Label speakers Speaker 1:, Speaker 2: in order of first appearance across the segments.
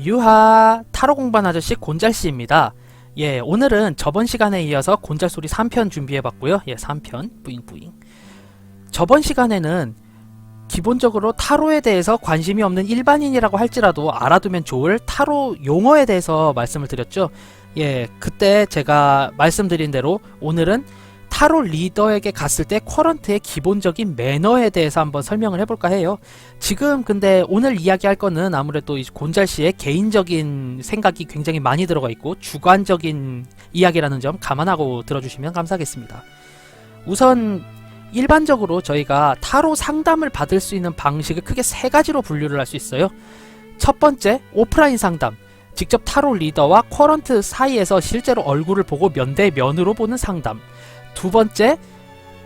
Speaker 1: 유하 타로 공부한 아저씨 곤잘씨입니다. 예, 오늘은 저번 시간에 이어서 곤잘소리 3편 준비해봤고요. 예, 3편 뿌잉뿌잉. 저번 시간에는 기본적으로 타로에 대해서 관심이 없는 일반인이라고 할지라도 알아두면 좋을 타로 용어에 대해서 말씀을 드렸죠. 예, 그때 제가 말씀드린 대로 오늘은 타로 리더에게 갔을 때 쿼런트의 기본적인 매너에 대해서 한번 설명을 해볼까 해요. 지금 근데 오늘 이야기할 거는 아무래도 이 곤잘씨의 개인적인 생각이 굉장히 많이 들어가 있고 주관적인 이야기라는 점 감안하고 들어주시면 감사하겠습니다. 우선 일반적으로 저희가 타로 상담을 받을 수 있는 방식을 크게 세 가지로 분류를 할 수 있어요. 첫 번째, 오프라인 상담. 직접 타로 리더와 쿼런트 사이에서 실제로 얼굴을 보고 면대면으로 보는 상담. 두 번째,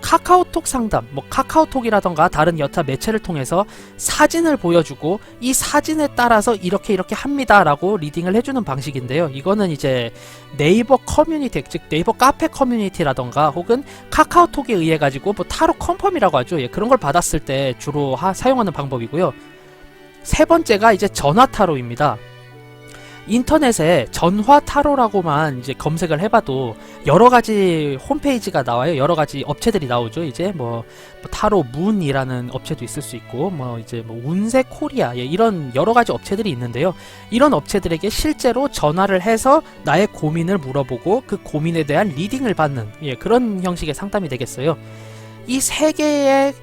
Speaker 1: 카카오톡 상담, 카카오톡이라던가 다른 여타 매체를 통해서 사진을 보여주고 이 사진에 따라서 이렇게 합니다 라고 리딩을 해주는 방식인데요. 이거는 이제 네이버 커뮤니티, 즉 네이버 카페 커뮤니티라던가 혹은 카카오톡에 의해 가지고 타로 컨펌이라고 하죠. 예, 그런 걸 받았을 때 주로 사용하는 방법이고요. 세 번째가 이제 전화 타로입니다. 인터넷에 전화 타로라고만 이제 검색을 해봐도 여러가지 홈페이지가 나와요. 여러가지 업체들이 나오죠. 이제 타로 문이라는 업체도 있을 수 있고 운세 코리아, 예, 이런 여러가지 업체들이 있는데요. 이런 업체들에게 실제로 전화를 해서 나의 고민을 물어보고 그 고민에 대한 리딩을 받는, 예, 그런 형식의 상담이 되겠어요. 이 세 개의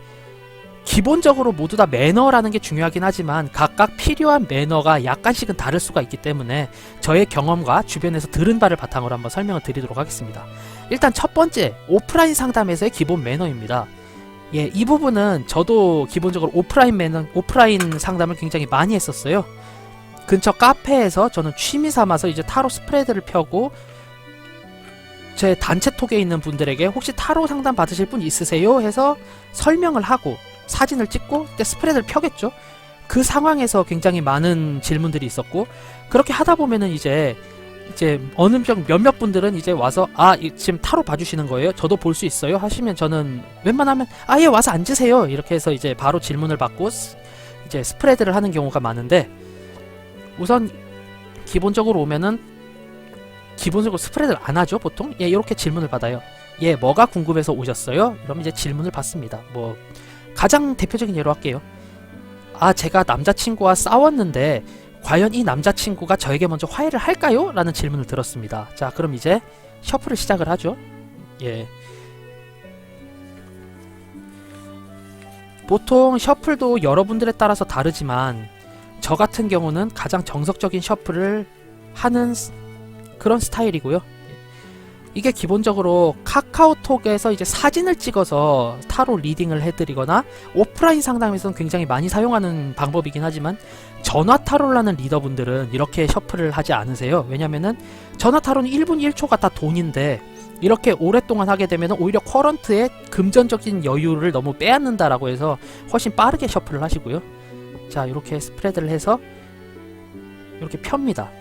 Speaker 1: 기본적으로 모두 다 매너라는 게 중요하긴 하지만 각각 필요한 매너가 약간씩은 다를 수가 있기 때문에 저의 경험과 주변에서 들은 바를 바탕으로 한번 설명을 드리도록 하겠습니다. 일단 첫 번째, 오프라인 상담에서의 기본 매너입니다. 예, 이 부분은 저도 기본적으로 오프라인 상담을 굉장히 많이 했었어요. 근처 카페에서 저는 취미 삼아서 이제 타로 스프레드를 펴고 제 단체톡에 있는 분들에게 혹시 타로 상담 받으실 분 있으세요? 해서 설명을 하고 사진을 찍고 그때 스프레드를 펴겠죠. 그 상황에서 굉장히 많은 질문들이 있었고, 그렇게 하다 보면은 이제 어느 몇몇 분들은 이제 와서 지금 타로 봐주시는 거예요? 저도 볼 수 있어요? 하시면 저는 웬만하면 예, 와서 앉으세요, 이렇게 해서 이제 바로 질문을 받고 이제 스프레드를 하는 경우가 많은데, 우선 기본적으로 오면은 기본적으로 스프레드를 안 하죠. 보통 이렇게 질문을 받아요. 예, 뭐가 궁금해서 오셨어요? 그럼 이제 질문을 받습니다. 가장 대표적인 예로 할게요. 제가 남자친구와 싸웠는데 과연 이 남자친구가 저에게 먼저 화해를 할까요? 라는 질문을 들었습니다. 자, 그럼 이제 셔플을 시작을 하죠. 예. 보통 셔플도 여러분들에 따라서 다르지만 저 같은 경우는 가장 정석적인 셔플을 하는 그런 스타일이고요. 이게 기본적으로 카카오톡에서 이제 사진을 찍어서 타로 리딩을 해드리거나 오프라인 상담에서는 굉장히 많이 사용하는 방법이긴 하지만 전화 타로라는 리더분들은 이렇게 셔플을 하지 않으세요. 왜냐면은 전화 타로는 1분 1초가 다 돈인데 이렇게 오랫동안 하게 되면 오히려 쿼런트의 금전적인 여유를 너무 빼앗는다라고 해서 훨씬 빠르게 셔플을 하시고요. 자, 이렇게 스프레드를 해서 이렇게 펴니다.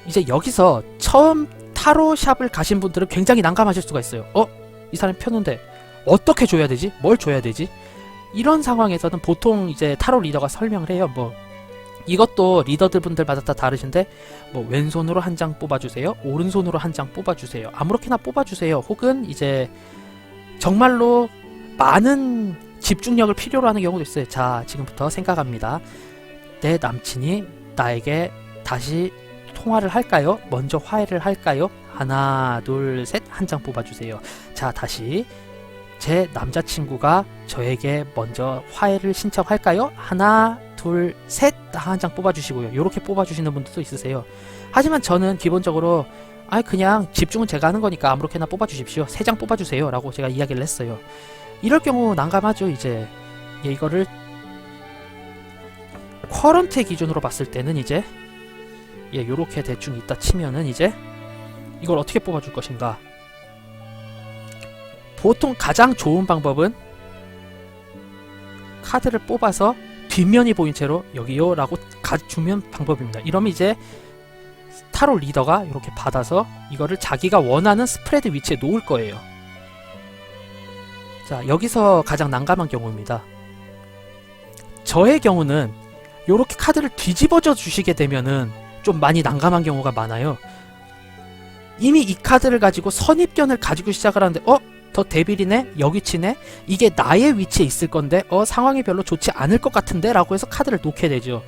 Speaker 1: 이제 여기서 처음 타로샵을 가신 분들은 굉장히 난감하실 수가 있어요. 이 사람 폈는데 어떻게 줘야 되지? 뭘 줘야 되지? 이런 상황에서는 보통 이제 타로 리더가 설명을 해요. 이것도 리더들 분들마다 다 다르신데 왼손으로 한 장 뽑아주세요, 오른손으로 한 장 뽑아주세요, 아무렇게나 뽑아주세요, 혹은 이제 정말로 많은 집중력을 필요로 하는 경우도 있어요. 자, 지금부터 생각합니다. 내 남친이 나에게 다시 통화를 할까요? 먼저 화해를 할까요? 하나, 둘, 셋, 한 장 뽑아주세요. 자, 다시 제 남자친구가 저에게 먼저 화해를 신청할까요? 하나, 둘, 셋, 한 장 뽑아주시고요. 요렇게 뽑아주시는 분들도 있으세요. 하지만 저는 기본적으로 그냥 집중은 제가 하는 거니까 아무렇게나 뽑아주십시오, 3장 뽑아주세요 라고 제가 이야기를 했어요. 이럴 경우 난감하죠. 이제 이거를 쿼런트의 기준으로 봤을 때는 이제 요렇게 대충 있다 치면은 이제 이걸 어떻게 뽑아줄 것인가. 보통 가장 좋은 방법은 카드를 뽑아서 뒷면이 보인 채로 여기요 라고 주면 방법입니다. 이러면 이제 타로 리더가 이렇게 받아서 이거를 자기가 원하는 스프레드 위치에 놓을 거예요. 자, 여기서 가장 난감한 경우입니다. 저의 경우는 요렇게 카드를 뒤집어져 주시게 되면은 좀 많이 난감한 경우가 많아요. 이미 이 카드를 가지고 선입견을 가지고 시작을 하는데 더 데빌이네? 여기 치네? 이게 나의 위치에 있을 건데 상황이 별로 좋지 않을 것 같은데? 라고 해서 카드를 놓게 되죠.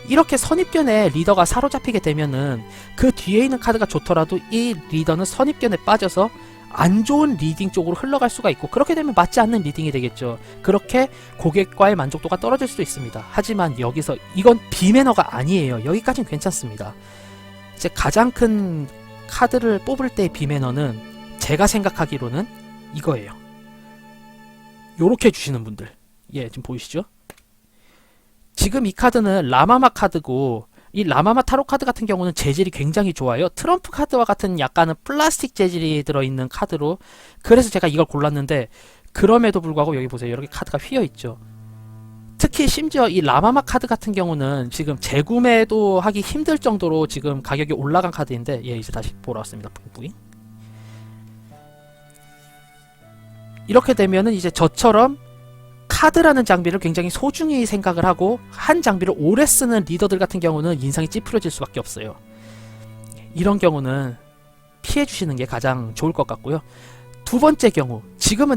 Speaker 1: 이렇게 선입견에 리더가 사로잡히게 되면은 그 뒤에 있는 카드가 좋더라도 이 리더는 선입견에 빠져서 안 좋은 리딩 쪽으로 흘러갈 수가 있고, 그렇게 되면 맞지 않는 리딩이 되겠죠. 그렇게 고객과의 만족도가 떨어질 수도 있습니다. 하지만 여기서 이건 비매너가 아니에요. 여기까지는 괜찮습니다. 이제 가장 큰 카드를 뽑을 때의 비매너는 제가 생각하기로는 이거예요. 요렇게 해주시는 분들, 지금 보이시죠? 지금 이 카드는 라마마 카드고, 이 라마마 타로 카드 같은 경우는 재질이 굉장히 좋아요. 트럼프 카드와 같은 약간은 플라스틱 재질이 들어있는 카드로, 그래서 제가 이걸 골랐는데, 그럼에도 불구하고 여기 보세요. 이렇게 카드가 휘어있죠. 특히 심지어 이 라마마 카드 같은 경우는 지금 재구매도 하기 힘들 정도로 지금 가격이 올라간 카드인데, 이제 다시 보러 왔습니다. 뿌잉뿌잉. 이렇게 되면은 이제 저처럼 카드라는 장비를 굉장히 소중히 생각을 하고 한 장비를 오래 쓰는 리더들 같은 경우는 인상이 찌푸려질 수밖에 없어요. 이런 경우는 피해 주시는 게 가장 좋을 것 같고요. 두 번째 경우, 지금은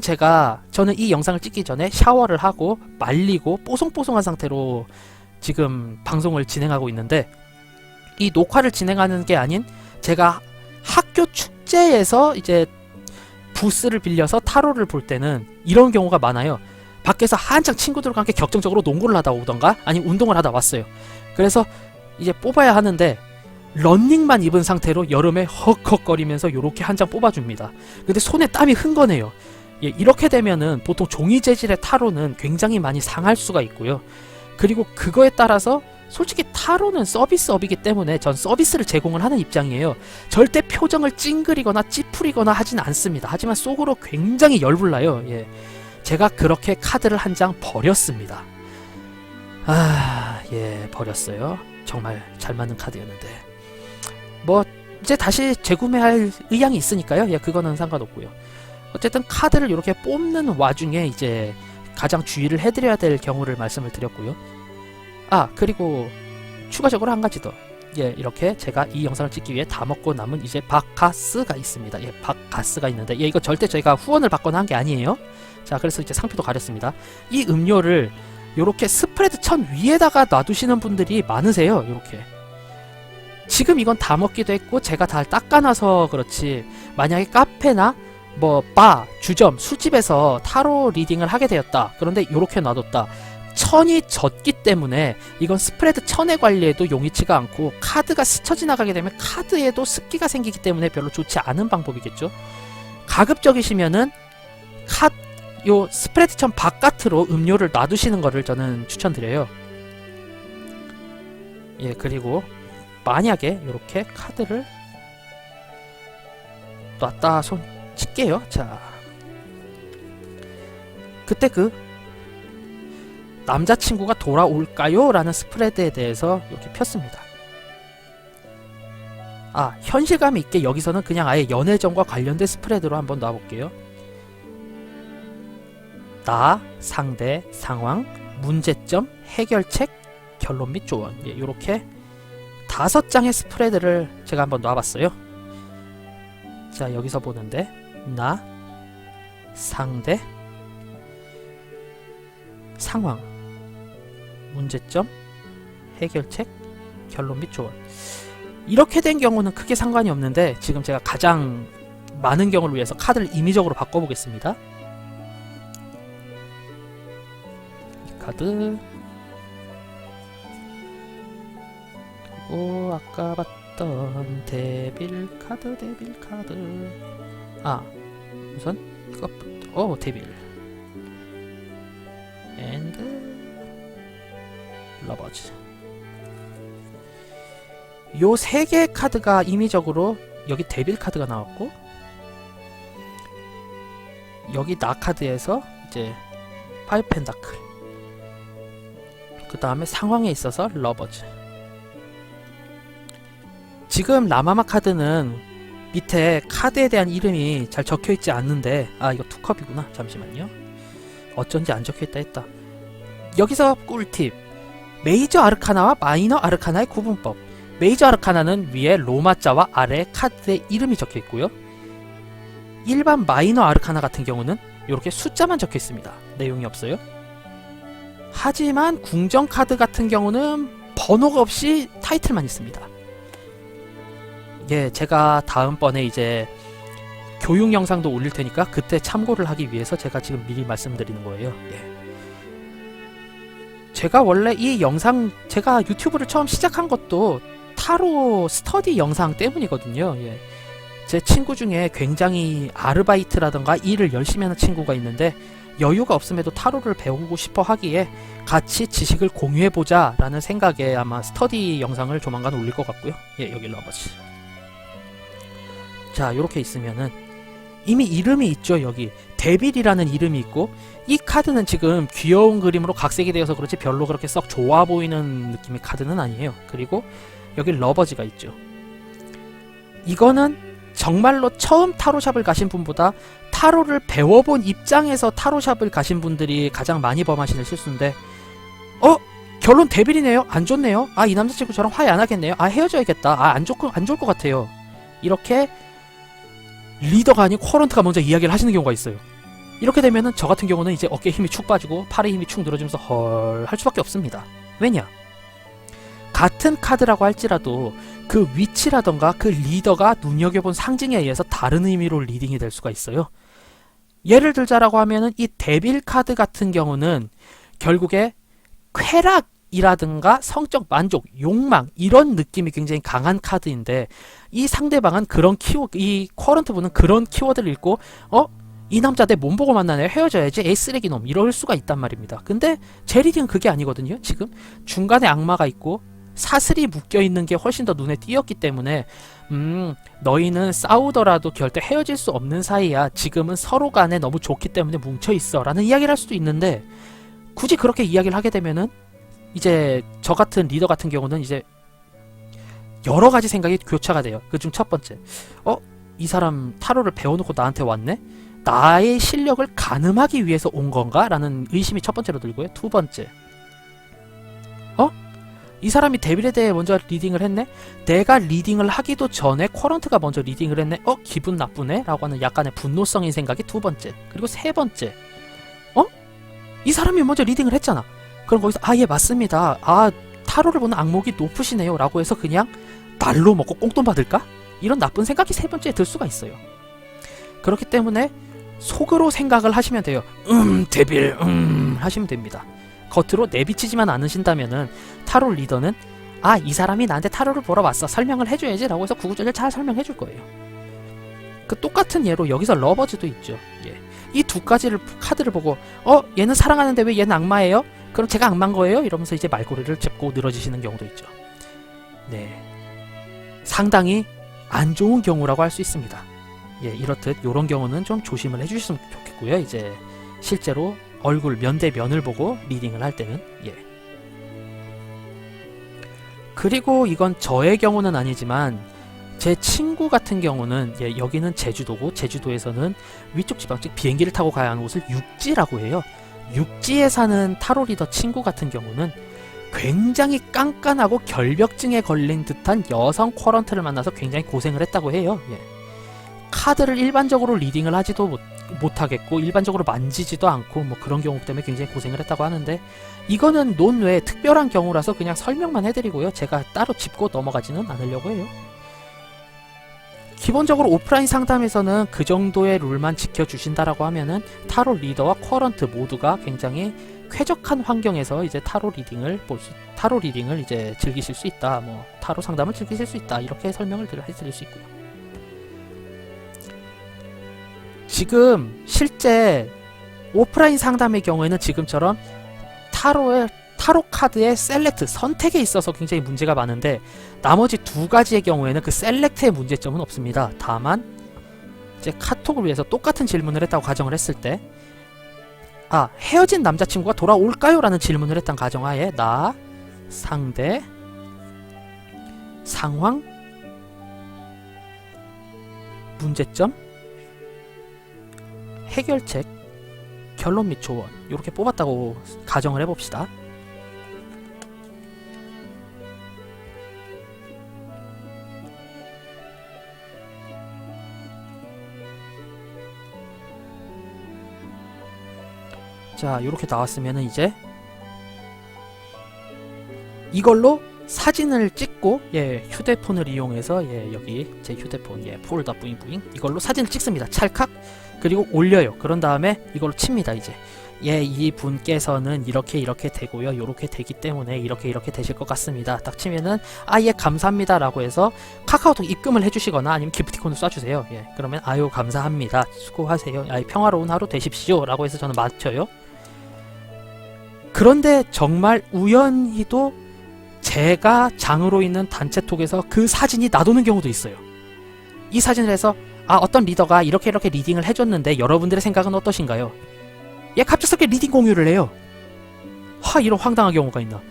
Speaker 1: 저는 이 영상을 찍기 전에 샤워를 하고 말리고 뽀송뽀송한 상태로 지금 방송을 진행하고 있는데, 이 녹화를 진행하는 게 아닌 제가 학교 축제에서 이제 부스를 빌려서 타로를 볼 때는 이런 경우가 많아요. 밖에서 한창 친구들과 함께 격정적으로 농구를 하다 오던가 아니면 운동을 하다 왔어요. 그래서 이제 뽑아야 하는데 런닝만 입은 상태로 여름에 헉헉거리면서 요렇게 한 장 뽑아줍니다. 근데 손에 땀이 흥건해요. 이렇게 되면은 보통 종이 재질의 타로는 굉장히 많이 상할 수가 있고요. 그리고 그거에 따라서 솔직히 타로는 서비스업이기 때문에 전 서비스를 제공을 하는 입장이에요. 절대 표정을 찡그리거나 찌푸리거나 하진 않습니다. 하지만 속으로 굉장히 열불나요. 제가 그렇게 카드를 한 장 버렸습니다. 버렸어요. 정말 잘 맞는 카드였는데. 이제 다시 재구매할 의향이 있으니까요. 그거는 상관없고요. 어쨌든 카드를 이렇게 뽑는 와중에 이제 가장 주의를 해드려야 될 경우를 말씀을 드렸고요. 그리고 추가적으로 한 가지 더. 이렇게 제가 이 영상을 찍기 위해 다 먹고 남은 이제 바카스가 있습니다. 바카스가 있는데, 이거 절대 저희가 후원을 받거나 한 게 아니에요. 자, 그래서 이제 상표도 가렸습니다. 이 음료를 요렇게 스프레드 천 위에다가 놔두시는 분들이 많으세요. 요렇게. 지금 이건 다 먹기도 했고 제가 다 닦아놔서 그렇지, 만약에 카페나 바, 주점, 술집에서 타로 리딩을 하게 되었다. 그런데 요렇게 놔뒀다. 천이 젖기 때문에 이건 스프레드 천의 관리에도 용이치가 않고, 카드가 스쳐 지나가게 되면 카드에도 습기가 생기기 때문에 별로 좋지 않은 방법이겠죠. 가급적이시면은 요 스프레드 천 바깥으로 음료를 놔두시는 거를 저는 추천드려요. 그리고 만약에 이렇게 카드를 놨다 손 칠게요. 자, 그때 남자친구가 돌아올까요? 라는 스프레드에 대해서 이렇게 폈습니다. 현실감 있게 여기서는 그냥 아예 연애전과 관련된 스프레드로 한번 놔볼게요. 나, 상대, 상황, 문제점, 해결책, 결론 및 조언. 요렇게 5장의 스프레드를 제가 한번 놔봤어요. 자, 여기서 보는데 나, 상대, 상황, 문제점, 해결책, 결론 및 조언. 이렇게 된 경우는 크게 상관이 없는데, 지금 제가 가장 많은 경우를 위해서 카드를 임의적으로 바꿔보겠습니다. 이 카드, 그리고 아까 봤던 데빌 카드. 우선 이것부터 데빌 앤드 러버즈. 요 3개의 카드가 임의적으로, 여기 데빌 카드가 나왔고, 여기 나 카드에서 이제 5 펜다클, 그 다음에 상황에 있어서 러버즈. 지금 라마마 카드는 밑에 카드에 대한 이름이 잘 적혀있지 않는데, 이거 투컵이구나. 잠시만요. 어쩐지 안 적혀있다 했다. 여기서 꿀팁. 메이저 아르카나와 마이너 아르카나의 구분법. 메이저 아르카나는 위에 로마자와 아래 카드의 이름이 적혀 있고요. 일반 마이너 아르카나 같은 경우는 이렇게 숫자만 적혀 있습니다. 내용이 없어요. 하지만 궁정 카드 같은 경우는 번호가 없이 타이틀만 있습니다. 예, 제가 다음번에 이제 교육 영상도 올릴 테니까 그때 참고를 하기 위해서 제가 지금 미리 말씀드리는 거예요. 예. 제가 원래 이 영상, 제가 유튜브를 처음 시작한 것도 타로 스터디 영상 때문이거든요. 예. 제 친구 중에 굉장히 아르바이트라던가 일을 열심히 하는 친구가 있는데 여유가 없음에도 타로를 배우고 싶어 하기에 같이 지식을 공유해보자 라는 생각에 아마 스터디 영상을 조만간 올릴 것 같고요. 예, 여기 러버지. 자, 요렇게 있으면은 이미 이름이 있죠. 여기 데빌이라는 이름이 있고, 이 카드는 지금 귀여운 그림으로 각색이 되어서 그렇지 별로 그렇게 썩 좋아 보이는 느낌의 카드는 아니에요. 그리고 여기 러버지가 있죠. 이거는 정말로 처음 타로샵을 가신 분보다 타로를 배워본 입장에서 타로샵을 가신 분들이 가장 많이 범하시는 실수인데, 결론 데빌이네요. 안 좋네요. 아, 이 남자친구 저랑 화해 안 하겠네요. 아, 헤어져야겠다. 아, 안 좋을 것 같아요. 이렇게 리더가 아닌 쿼런트가 먼저 이야기를 하시는 경우가 있어요. 이렇게 되면은 저 같은 경우는 이제 어깨에 힘이 축 빠지고 팔에 힘이 축 늘어지면서 헐 할 수밖에 없습니다. 왜냐? 같은 카드라고 할지라도 그 위치라던가 그 리더가 눈여겨본 상징에 의해서 다른 의미로 리딩이 될 수가 있어요. 예를 들자라고 하면은 이 데빌 카드 같은 경우는 결국에 쾌락이라든가 성적 만족, 욕망 이런 느낌이 굉장히 강한 카드인데, 이 상대방은 그런 이 쿼런트 분은 그런 키워드를 읽고 이 남자 내 몸 보고 만나네, 헤어져야지, 에이 쓰레기놈, 이럴 수가 있단 말입니다. 근데 제 리딩은 그게 아니거든요. 지금 중간에 악마가 있고 사슬이 묶여있는 게 훨씬 더 눈에 띄었기 때문에 너희는 싸우더라도 절대 헤어질 수 없는 사이야. 지금은 서로 간에 너무 좋기 때문에 뭉쳐있어 라는 이야기를 할 수도 있는데, 굳이 그렇게 이야기를 하게 되면은 이제 저 같은 리더 같은 경우는 이제 여러 가지 생각이 교차가 돼요. 그중 첫 번째, 이 사람 타로를 배워놓고 나한테 왔네? 나의 실력을 가늠하기 위해서 온 건가? 라는 의심이 첫 번째로 들고요. 두 번째, 이 사람이 데빌에 대해 먼저 리딩을 했네? 내가 리딩을 하기도 전에 쿼런트가 먼저 리딩을 했네? 기분 나쁘네? 라고 하는 약간의 분노성인 생각이 두 번째. 그리고 세 번째, 이 사람이 먼저 리딩을 했잖아. 그럼 거기서 예 맞습니다. 타로를 보는 악목이 높으시네요 라고 해서 그냥 날로 먹고 꽁돈 받을까? 이런 나쁜 생각이 세 번째에 들 수가 있어요. 그렇기 때문에 속으로 생각을 하시면 돼요. 데빌 하시면 됩니다. 겉으로 내비치지만 않으신다면은 타로 리더는 이 사람이 나한테 타로를 보러 왔어, 설명을 해줘야지 라고 해서 구구절절 잘 설명해 줄 거예요. 그 똑같은 예로 여기서 러버즈도 있죠. 예. 이 두 가지를 카드를 보고 얘는 사랑하는데 왜 얘는 악마예요? 그럼 제가 악마인 거예요? 이러면서 이제 말꼬리를 짚고 늘어지시는 경우도 있죠. 네, 상당히 안 좋은 경우라고 할 수 있습니다. 예, 이렇듯 요런 경우는 좀 조심을 해주셨으면 좋겠고요. 이제 실제로 얼굴 면대면을 보고 리딩을 할 때는. 예. 그리고 이건 저의 경우는 아니지만 제 친구 같은 경우는, 여기는 제주도고, 제주도에서는 위쪽 지방, 즉 비행기를 타고 가야 하는 곳을 육지라고 해요. 육지에 사는 타로 리더 친구 같은 경우는 굉장히 깐깐하고 결벽증에 걸린 듯한 여성 쿼런트를 만나서 굉장히 고생을 했다고 해요. 카드를 일반적으로 리딩을 하지도 못하겠고 일반적으로 만지지도 않고 뭐 그런 경우 때문에 굉장히 고생을 했다고 하는데, 이거는 논외 특별한 경우라서 그냥 설명만 해드리고요. 제가 따로 짚고 넘어가지는 않으려고 해요. 기본적으로 오프라인 상담에서는 그 정도의 룰만 지켜주신다라고 하면은 타로 리더와 쿼런트 모두가 굉장히 쾌적한 환경에서 이제 타로 리딩을 이제 즐기실 수 있다, 뭐 타로 상담을 즐기실 수 있다, 이렇게 설명을 해드릴 수 있고요. 지금 실제 오프라인 상담의 경우에는 지금처럼 타로 카드의 셀렉트, 선택에 있어서 굉장히 문제가 많은데, 나머지 두 가지의 경우에는 그 셀렉트의 문제점은 없습니다. 다만 이제 카톡을 위해서 똑같은 질문을 했다고 가정을 했을 때, 헤어진 남자친구가 돌아올까요? 라는 질문을 했던 가정하에 나, 상대, 상황, 문제점, 해결책, 결론 및 조언, 이렇게 뽑았다고 가정을 해봅시다. 자, 요렇게 나왔으면은 이제 이걸로 사진을 찍고, 예, 휴대폰을 이용해서, 예, 여기 제 휴대폰, 예, 폴더 뿌잉뿌잉 이걸로 사진을 찍습니다. 찰칵. 그리고 올려요. 그런 다음에 이걸로 칩니다. 이제 예, 이 분께서는 이렇게 되고요, 요렇게 되기 때문에 이렇게 되실 것 같습니다. 딱 치면은 아, 예, 감사합니다 라고 해서 카카오톡 입금을 해주시거나 아니면 기프티콘을 쏴주세요. 예, 그러면 아유, 감사합니다, 수고하세요, 아, 평화로운 하루 되십시오 라고 해서 저는 맞춰요. 그런데 정말 우연히도 제가 장으로 있는 단체톡에서 그 사진이 나도는 경우도 있어요. 이 사진을 해서 아, 어떤 리더가 이렇게 리딩을 해줬는데 여러분들의 생각은 어떠신가요? 예, 갑작스럽게 리딩 공유를 해요. 하, 이런 황당한 경우가 있나.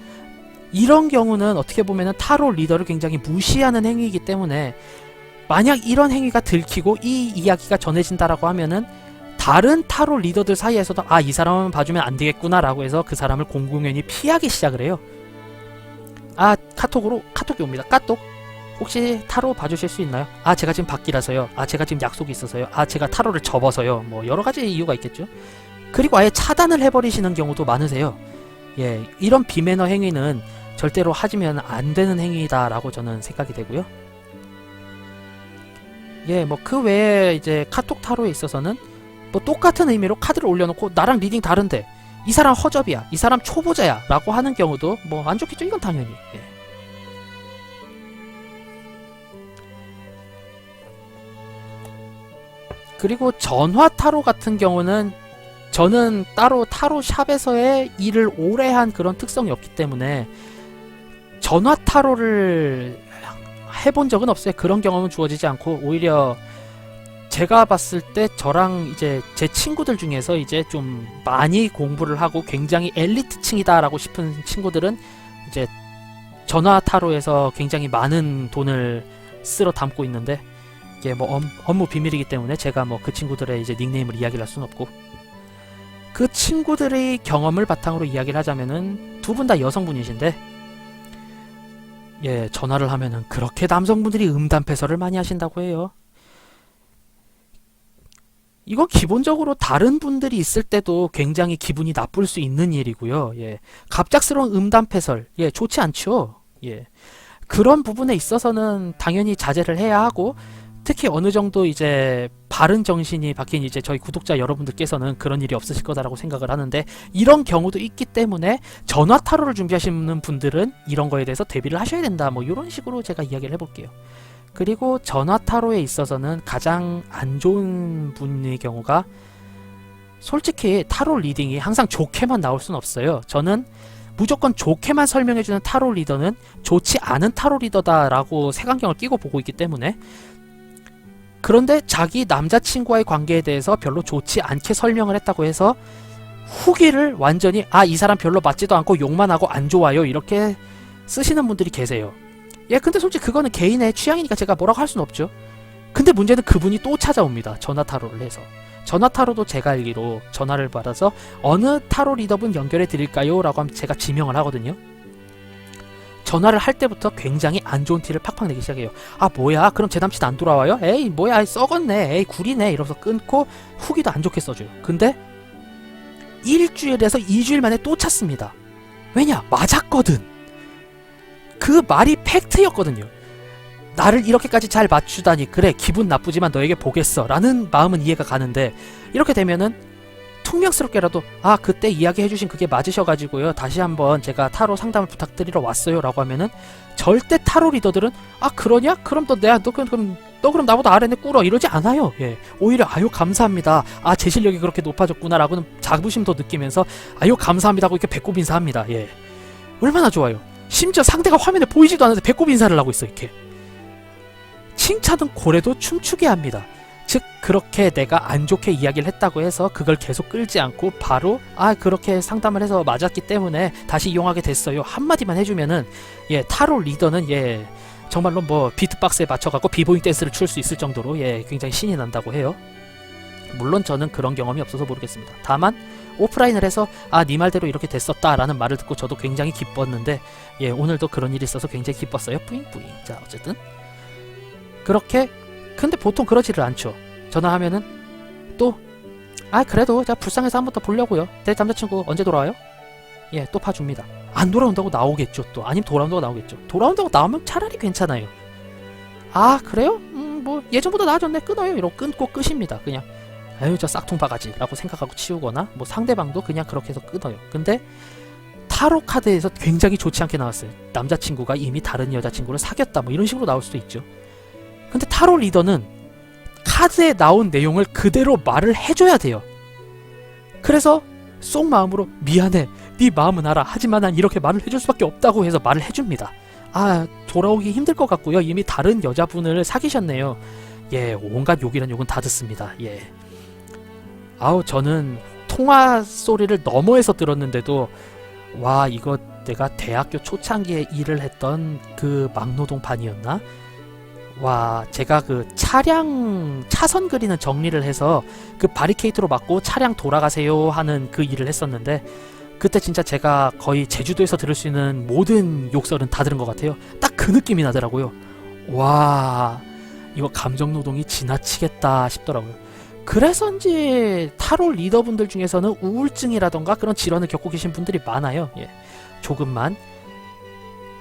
Speaker 1: 이런 경우는 어떻게 보면은 타로 리더를 굉장히 무시하는 행위이기 때문에 만약 이런 행위가 들키고 이 이야기가 전해진다라고 하면은 다른 타로 리더들 사이에서도 아, 이 사람은 봐주면 안 되겠구나 라고 해서 그 사람을 공공연히 피하기 시작을 해요. 아, 카톡이 옵니다. 까똑. 혹시 타로 봐주실 수 있나요? 아, 제가 지금 밖이라서요. 아, 제가 지금 약속이 있어서요. 아, 제가 타로를 접어서요. 뭐 여러가지 이유가 있겠죠. 그리고 아예 차단을 해버리시는 경우도 많으세요. 예, 이런 비매너 행위는 절대로 하시면 안 되는 행위다 라고 저는 생각이 되고요. 예, 뭐 그 외에 이제 카톡 타로에 있어서는 뭐 똑같은 의미로 카드를 올려놓고 나랑 리딩 다른데 이 사람 허접이야, 이 사람 초보자야 라고 하는 경우도 뭐 안 좋겠죠. 이건 당연히. 예. 그리고 전화 타로 같은 경우는 저는 따로 타로 샵에서의 일을 오래 한 그런 특성이 없기 때문에 전화 타로를 해본 적은 없어요. 그런 경험은 주어지지 않고 오히려 제가 봤을 때 저랑 이제 제 친구들 중에서 이제 좀 많이 공부를 하고 굉장히 엘리트층이다라고 싶은 친구들은 이제 전화 타로에서 굉장히 많은 돈을 쓸어 담고 있는데 이게 뭐 업무 비밀이기 때문에 제가 뭐 그 친구들의 이제 닉네임을 이야기를 할 수는 없고, 그 친구들의 경험을 바탕으로 이야기를 하자면은 두 분 다 여성분이신데 예, 전화를 하면은 그렇게 남성분들이 음담패설을 많이 하신다고 해요. 이건 기본적으로 다른 분들이 있을 때도 굉장히 기분이 나쁠 수 있는 일이고요. 예, 갑작스러운 음담패설, 예, 좋지 않죠. 예, 그런 부분에 있어서는 당연히 자제를 해야 하고, 특히 어느 정도 이제 바른 정신이 박힌 이제 저희 구독자 여러분들께서는 그런 일이 없으실 거다라고 생각을 하는데, 이런 경우도 있기 때문에 전화 타로를 준비하시는 분들은 이런 거에 대해서 대비를 하셔야 된다, 뭐 이런 식으로 제가 이야기를 해볼게요. 그리고 전화 타로에 있어서는 가장 안 좋은 분의 경우가, 솔직히 타로 리딩이 항상 좋게만 나올 순 없어요. 저는 무조건 좋게만 설명해주는 타로 리더는 좋지 않은 타로 리더다라고 색안경을 끼고 보고 있기 때문에, 그런데 자기 남자친구와의 관계에 대해서 별로 좋지 않게 설명을 했다고 해서 후기를 완전히 아, 이 사람 별로 맞지도 않고 욕만 하고 안 좋아요 이렇게 쓰시는 분들이 계세요. 예, 근데 솔직히 그거는 개인의 취향이니까 제가 뭐라고 할 수는 없죠. 근데 문제는 그분이 또 찾아옵니다. 전화 타로를 해서. 전화 타로도 제가 알기로 전화를 받아서 어느 타로 리더분 연결해 드릴까요? 라고 하면 제가 지명을 하거든요. 전화를 할 때부터 굉장히 안 좋은 티를 팍팍 내기 시작해요. 아, 뭐야, 그럼 제 남친 안 돌아와요? 에이, 뭐야, 썩었네, 에이, 구리네 이러면서 끊고 후기도 안 좋게 써줘요. 근데 일주일에서 2주일 만에 또 찾습니다. 왜냐? 맞았거든. 그 말이 팩트였거든요. 나를 이렇게까지 잘 맞추다니, 그래, 기분 나쁘지만 너에게 보겠어 라는 마음은 이해가 가는데, 이렇게 되면은 퉁명스럽게라도 아, 그때 이야기해주신 그게 맞으셔가지고요, 다시 한번 제가 타로 상담을 부탁드리러 왔어요 라고 하면은 절대 타로 리더들은 아, 그러냐? 그럼 너 그럼 나보다 아래네 꿇어 이러지 않아요. 예, 오히려 아유, 감사합니다, 아, 제 실력이 그렇게 높아졌구나 라고는 자부심 더 느끼면서 아유, 감사합니다 하고 이렇게 배꼽 인사합니다. 예, 얼마나 좋아요. 심지어 상대가 화면에 보이지도 않는데 배꼽 인사를 하고 있어. 이렇게 칭찬은 고래도 춤추게 합니다. 즉, 그렇게 내가 안 좋게 이야기를 했다고 해서 그걸 계속 끌지 않고 바로 아, 그렇게 상담을 해서 맞았기 때문에 다시 이용하게 됐어요 한마디만 해주면은, 예, 타로 리더는 예, 정말로 뭐 비트박스에 맞춰갖고 비보잉 댄스를 출 수 있을 정도로 예, 굉장히 신이 난다고 해요. 물론 저는 그런 경험이 없어서 모르겠습니다. 다만 오프라인을 해서 아, 네 말대로 이렇게 됐었다 라는 말을 듣고 저도 굉장히 기뻤는데, 예, 오늘도 그런 일이 있어서 굉장히 기뻤어요. 뿌잉뿌잉. 자, 어쨌든 그렇게. 근데 보통 그러지를 않죠. 전화하면은 또 아 그래도 제가 불쌍해서 한 번 더 보려고요. 내 남자친구 언제 돌아와요? 예, 또 봐줍니다. 안 돌아온다고 나오겠죠. 또 아니면 돌아온다고 나오겠죠. 돌아온다고 나오면 차라리 괜찮아요. 아 그래요? 뭐 예전보다 나아졌네. 끊어요. 이러고 끊고 끝입니다. 그냥 아유 저 싹퉁 바가지 라고 생각하고 치우거나 뭐 상대방도 그냥 그렇게 해서 끊어요. 근데 타로 카드에서 굉장히 좋지 않게 나왔어요. 남자친구가 이미 다른 여자친구를 사귀었다 뭐 이런 식으로 나올 수도 있죠. 근데 타로 리더는 카드에 나온 내용을 그대로 말을 해줘야 돼요. 그래서 속마음으로 미안해 네 마음은 알아 하지만 난 이렇게 말을 해줄 수밖에 없다고 해서 말을 해줍니다. 아 돌아오기 힘들 것 같고요. 이미 다른 여자분을 사귀셨네요. 예, 온갖 욕이란 욕은 다 듣습니다. 예. 아우 저는 통화 소리를 너머에서 들었는데도 와 이거 내가 대학교 초창기에 일을 했던 그 막노동반이었나? 와 제가 그 차선 그리는 정리를 해서 그 바리케이트로 막고 차량 돌아가세요 하는 그 일을 했었는데 그때 진짜 제가 거의 제주도에서 들을 수 있는 모든 욕설은 다 들은 것 같아요. 딱 그 느낌이 나더라고요. 와 이거 감정노동이 지나치겠다 싶더라고요. 그래서인지 타로 리더분들 중에서는 우울증이라던가 그런 질환을 겪고 계신 분들이 많아요. 예. 조금만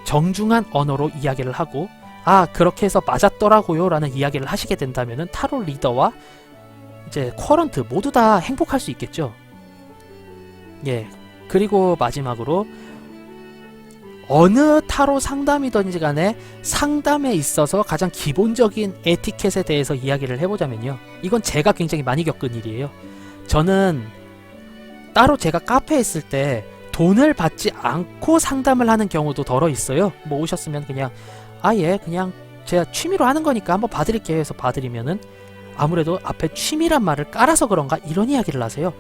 Speaker 1: 정중한 언어로 이야기를 하고 아 그렇게 해서 맞았더라고요 라는 이야기를 하시게 된다면은 타로 리더와 이제 쿼런트 모두 다 행복할 수 있겠죠. 예. 그리고 마지막으로 어느 타로 상담이든지 간에 상담에 있어서 가장 기본적인 에티켓에 대해서 이야기를 해보자면요. 이건 제가 굉장히 많이 겪은 일이에요. 저는 따로 제가 카페에 있을 때 돈을 받지 않고 상담을 하는 경우도 덜어 있어요. 뭐 오셨으면 그냥 아예 그냥 제가 취미로 하는 거니까 한번 봐드릴게요 해서 봐드리면은 아무래도 앞에 취미란 말을 깔아서 그런가 이런 이야기를 하세요.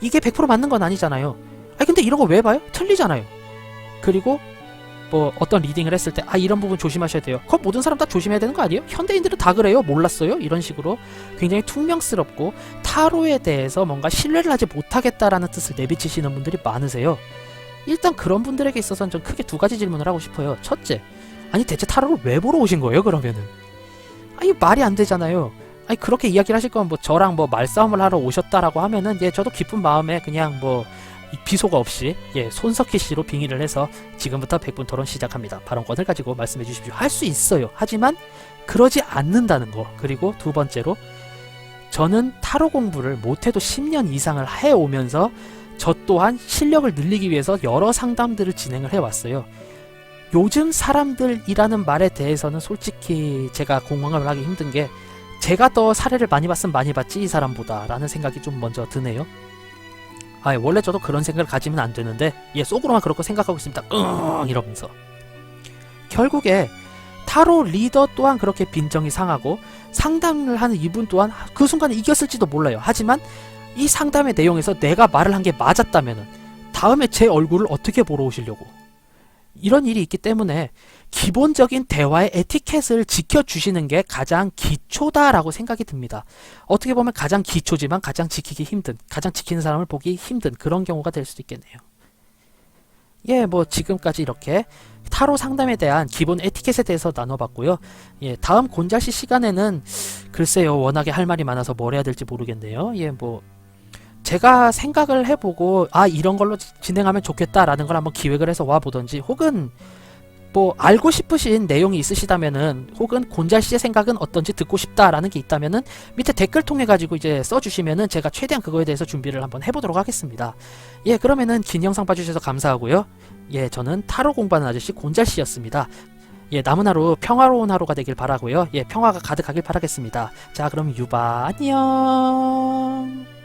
Speaker 1: 이게 100% 맞는 건 아니잖아요. 아니 근데 이런 거 왜 봐요? 틀리잖아요. 그리고 뭐 어떤 리딩을 했을 때 아 이런 부분 조심하셔야 돼요. 그거 모든 사람 다 조심해야 되는 거 아니에요? 현대인들은 다 그래요? 몰랐어요? 이런 식으로 굉장히 퉁명스럽고 타로에 대해서 뭔가 신뢰를 하지 못하겠다라는 뜻을 내비치시는 분들이 많으세요. 일단 그런 분들에게 있어서는 좀 크게 두 가지 질문을 하고 싶어요. 첫째, 아니 대체 타로를 왜 보러 오신 거예요 그러면은? 아니 말이 안 되잖아요. 아니 그렇게 이야기를 하실 거면 뭐 저랑 뭐 말싸움을 하러 오셨다라고 하면은 예 저도 기쁜 마음에 그냥 뭐 비속어 없이 예 손석희 씨로 빙의를 해서 지금부터 100분 토론 시작합니다. 발언권을 가지고 말씀해 주십시오. 할 수 있어요. 하지만 그러지 않는다는 거. 그리고 두 번째로 저는 타로 공부를 못해도 10년 이상을 해오면서 저 또한 실력을 늘리기 위해서 여러 상담들을 진행을 해왔어요. 요즘 사람들이라는 말에 대해서는 솔직히 제가 공감을 하기 힘든 게 제가 더 사례를 많이 봤으면 많이 봤지 이 사람보다 라는 생각이 좀 먼저 드네요. 아 원래 저도 그런 생각을 가지면 안 되는데 예 속으로만 그렇게 생각하고 있습니다. 이러면서 결국에 타로 리더 또한 그렇게 빈정이 상하고 상담을 하는 이분 또한 그 순간에 이겼을지도 몰라요. 하지만 이 상담의 내용에서 내가 말을 한 게 맞았다면은 다음에 제 얼굴을 어떻게 보러 오시려고 이런 일이 있기 때문에 기본적인 대화의 에티켓을 지켜주시는 게 가장 기초다라고 생각이 듭니다. 어떻게 보면 가장 기초지만 가장 지키기 힘든, 가장 지키는 사람을 보기 힘든 그런 경우가 될 수도 있겠네요. 예, 뭐 지금까지 이렇게 타로 상담에 대한 기본 에티켓에 대해서 나눠봤고요. 예, 다음 곤잘씨 시간에는 글쎄요, 워낙에 할 말이 많아서 뭘 해야 될지 모르겠네요. 예, 뭐 제가 생각을 해보고 아 이런 걸로 진행하면 좋겠다라는 걸 한번 기획을 해서 와보던지 혹은 뭐 알고 싶으신 내용이 있으시다면은 혹은 곤잘씨의 생각은 어떤지 듣고 싶다라는 게 있다면은 밑에 댓글 통해 가지고 이제 써주시면은 제가 최대한 그거에 대해서 준비를 한번 해보도록 하겠습니다. 예 그러면은 긴 영상 봐주셔서 감사하고요. 예 저는 타로 공부하는 아저씨 곤잘씨였습니다. 예 남은 하루 평화로운 하루가 되길 바라고요. 예 평화가 가득하길 바라겠습니다. 자 그럼 유바 안녕.